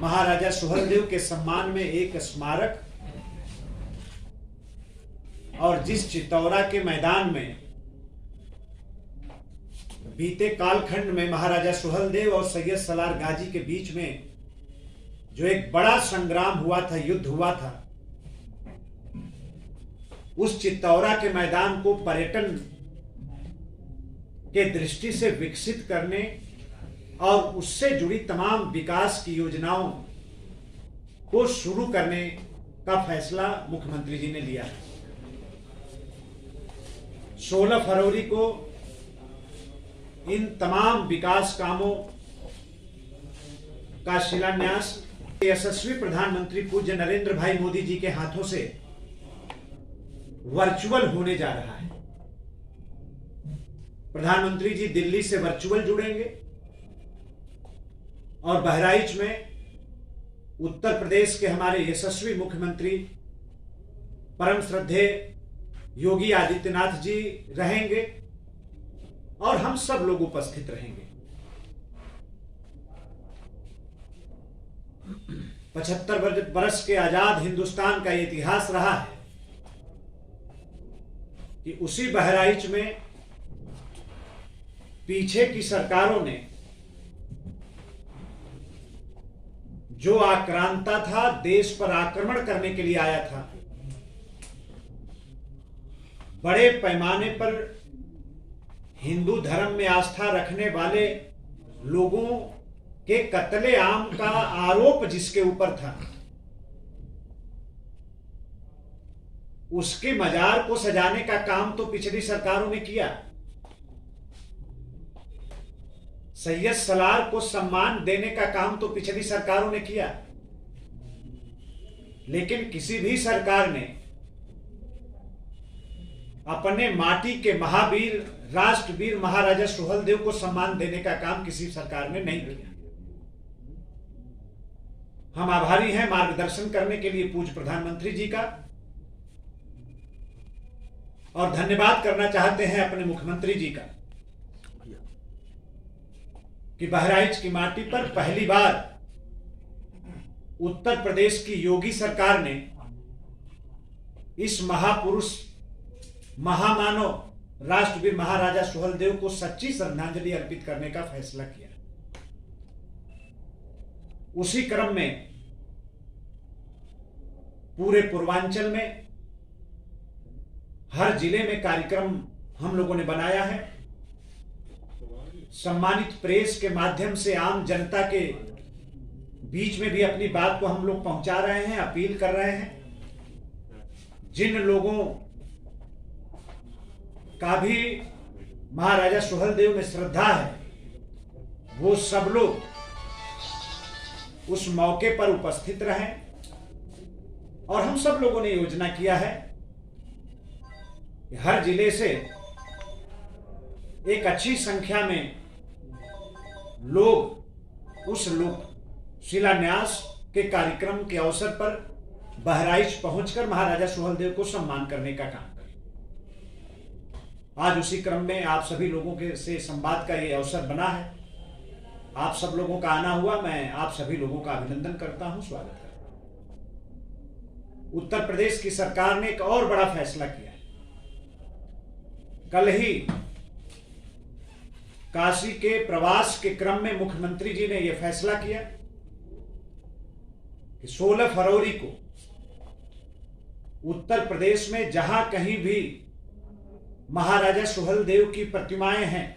महाराजा सुहेलदेव के सम्मान में एक स्मारक और जिस चित्तौरा के मैदान में बीते कालखंड में महाराजा सुहेलदेव और सैयद सलार गाजी के बीच में जो एक बड़ा संग्राम हुआ था, युद्ध हुआ था, उस चित्तौरा के मैदान को पर्यटन के दृष्टि से विकसित करने और उससे जुड़ी तमाम विकास की योजनाओं को शुरू करने का फैसला मुख्यमंत्री जी ने लिया है। 16 फरवरी को इन तमाम विकास कामों का शिलान्यास यशस्वी प्रधानमंत्री पूज्य नरेंद्र भाई मोदी जी के हाथों से वर्चुअल होने जा रहा है। प्रधानमंत्री जी दिल्ली से वर्चुअल जुड़ेंगे और बहराइच में उत्तर प्रदेश के हमारे यशस्वी मुख्यमंत्री परम श्रद्धेय योगी आदित्यनाथ जी रहेंगे और हम सब लोग उपस्थित रहेंगे। 75 वर्ष के आजाद हिंदुस्तान का इतिहास रहा है कि उसी बहराइच में पीछे की सरकारों ने जो आक्रांता था, देश पर आक्रमण करने के लिए आया था, बड़े पैमाने पर हिंदू धर्म में आस्था रखने वाले लोगों के कत्ले-आम का आरोप जिसके ऊपर था, उसके मजार को सजाने का काम तो पिछली सरकारों ने किया। सैयद सलार को सम्मान देने का काम तो पिछली सरकारों ने किया, लेकिन किसी भी सरकार ने अपने माटी के महावीर राष्ट्रवीर महाराजा सुहेलदेव को सम्मान देने का काम किसी सरकार ने नहीं किया। हम आभारी हैं मार्गदर्शन करने के लिए पूज्य प्रधानमंत्री जी का, और धन्यवाद करना चाहते हैं अपने मुख्यमंत्री जी का कि बहराइच की माटी पर पहली बार उत्तर प्रदेश की योगी सरकार ने इस महापुरुष महामानव राष्ट्रवीर महाराजा सुहेलदेव को सच्ची श्रद्धांजलि अर्पित करने का फैसला किया। उसी क्रम में पूरे पूर्वांचल में हर जिले में कार्यक्रम हम लोगों ने बनाया है। सम्मानित प्रेस के माध्यम से आम जनता के बीच में भी अपनी बात को हम लोग पहुंचा रहे हैं, अपील कर रहे हैं। जिन लोगों का भी महाराजा सुहेलदेव में श्रद्धा है, वो सब लोग उस मौके पर उपस्थित रहें। और हम सब लोगों ने योजना किया है कि हर जिले से एक अच्छी संख्या में लोग उस शिलान्यास के कार्यक्रम के अवसर पर बहराइच पहुंचकर महाराजा सुहेलदेव को सम्मान करने का काम करें। आज उसी क्रम में आप सभी लोगों के से संवाद का ये अवसर बना है। आप सब लोगों का आना हुआ, मैं आप सभी लोगों का अभिनंदन करता हूं, स्वागत करता हूं। उत्तर प्रदेश की सरकार ने एक और बड़ा फैसला किया है। कल ही काशी के प्रवास के क्रम में मुख्यमंत्री जी ने यह फैसला किया कि 16 फरवरी को उत्तर प्रदेश में जहां कहीं भी महाराजा सुहेलदेव की प्रतिमाएं हैं,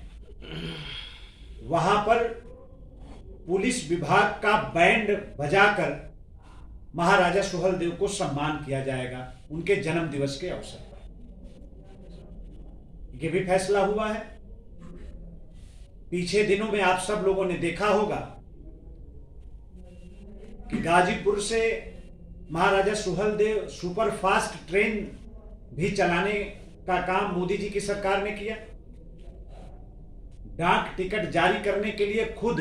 वहां पर पुलिस विभाग का बैंड बजाकर महाराजा सुहेलदेव को सम्मान किया जाएगा उनके जन्म दिवस के अवसर पर। यह भी फैसला हुआ है। पीछे दिनों में आप सब लोगों ने देखा होगा कि गाजीपुर से महाराजा सुहेलदेव सुपरफास्ट ट्रेन भी चलाने का काम मोदी जी की सरकार ने किया। डाक टिकट जारी करने के लिए खुद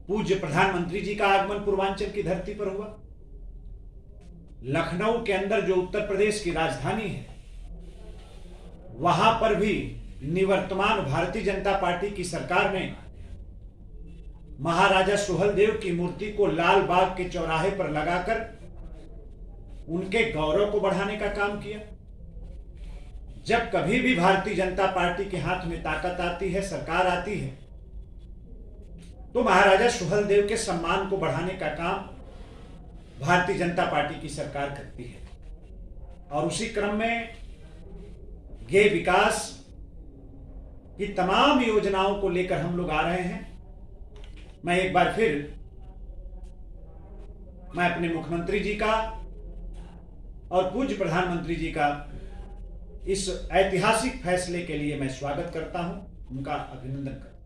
पूज्य प्रधानमंत्री जी का आगमन पूर्वांचल की धरती पर हुआ। लखनऊ के अंदर जो उत्तर प्रदेश की राजधानी है, वहां पर भी निवर्तमान भारतीय जनता पार्टी की सरकार ने महाराजा सुहेलदेव की मूर्ति को लाल बाग के चौराहे पर लगाकर उनके गौरव को बढ़ाने का काम किया। जब कभी भी भारतीय जनता पार्टी के हाथ में ताकत आती है, सरकार आती है, तो महाराजा सुहेलदेव के सम्मान को बढ़ाने का काम भारतीय जनता पार्टी की सरकार करती है। और उसी क्रम में ये विकास की तमाम योजनाओं को लेकर हम लोग आ रहे हैं। मैं एक बार फिर अपने मुख्यमंत्री जी का और पूज्य प्रधानमंत्री जी का इस ऐतिहासिक फैसले के लिए मैं स्वागत करता हूं, उनका अभिनंदन करता हूं।